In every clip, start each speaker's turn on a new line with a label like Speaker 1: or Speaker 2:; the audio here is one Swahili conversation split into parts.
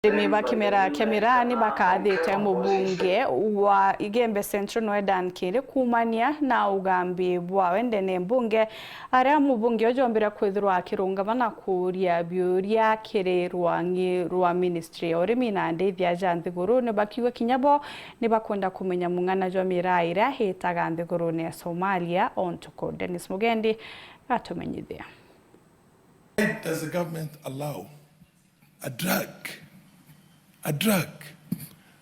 Speaker 1: Miba Kemirani bakathite mubunge wa Igembe Central Northern Kiri kumania na ugambi bwa wendene mbunge aria mubunge ojombera kwithirwa akirungamana kuria biuria kiri rwa ministry orimi na ndeithia ja Nthiguru ne bakiwa kinyabo ne bakwenda kumenya mung'ana jwa miraira hitaga Nthiguru ne Somalia ontuko. Dennis Mugendi atumenyithia.
Speaker 2: Does the government allow a drug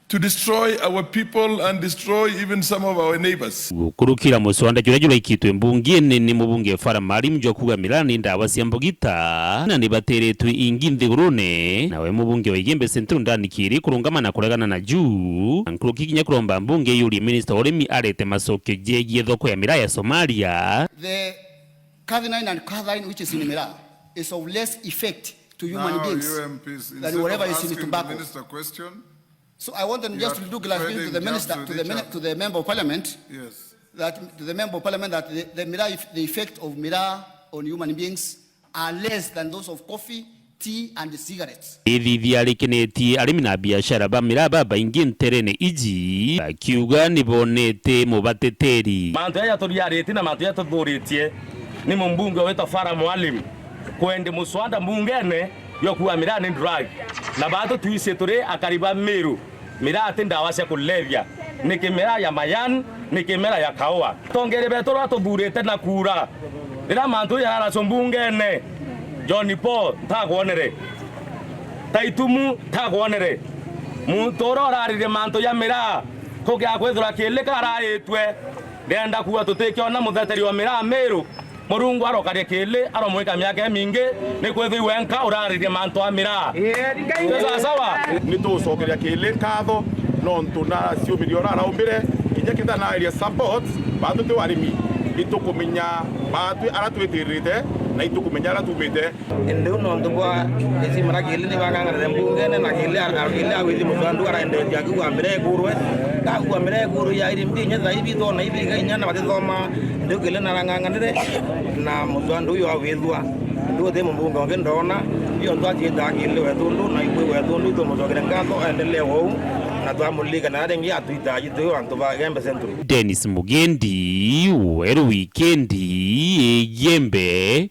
Speaker 2: to destroy our people and destroy even some of our neighbors?
Speaker 3: Kurukira musonda jura ikitwe mbungie ni mubunge fara mari mjwa kugamira ni ndawa siambogita na nibateretwe ingi Nthigurune nawe mubunge wa Igembe Central ndani kiri kurungamana kuregana na juu nkurukikinya kuromba mbunge yuri minister orimi arete masoke jegie thoko ya Miraa ya Somalia.
Speaker 4: The Kathinain and Kathinain which is in Miraa is of less effect to human beings than whatever is in tobacco. So I want them just to do clarification to the minister, to the member of parliament.
Speaker 2: Yes.
Speaker 4: That to the member of parliament that the effect of Miraa on human beings are less than those of coffee, tea and cigarettes.
Speaker 3: Ithi alikineti arimi na biashara ba Miraa baba ingi nterene iji akiuga nibonete mubateteri.
Speaker 5: Mantu ya turiarete na mantu ya tuduritie ni mbunge wetu Fara Mwalimu kwende muswanda mbungene yo kuwa Miraa ni drug na bato tuisetore akariba Meru Miraa tindawa cia kulevya ni kimera ya mayan ni kimera ya kaoa tongere betoro atudurete na kura ira mantu ya ara mbungene Johnny Paul tagwonere taitumu tagwonere mutoro ararire mantu ya Miraa kogia kwethura kile karaitwe ndenda kuwa tutekyo na mutheteri wa Miraa Meru Murungu arokaria kile aromweka miaka mingi ni kwethu wenka urarire mantu a Miraa sawa
Speaker 6: nitucokeria kile katho no ntuna cio miliona araumbire kinya kitana area support batu tu arimi itukumenya batu aratwetirite na itukumenya aratumite
Speaker 7: ndio no ndubwa ezi Miraa kile ni bagangana mbungene na kile awithi musandu araende jagu wa Miraa kurwe kwa Miraa kuru ya irimbi nya hivi thona hivi gainya na batithoma ndio kile naranganganire na musandu yo awithwa ndio the mbunge wange ndona iyo ndwajita kile wethundu na igwe wethundu to mutogere ngatho endelee wau na twamuliga na rengi atuitaji tu antu ba Igembe Central.
Speaker 3: Dennis Mugendi weru wikendi Igembe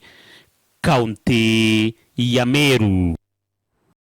Speaker 3: County ya Meru.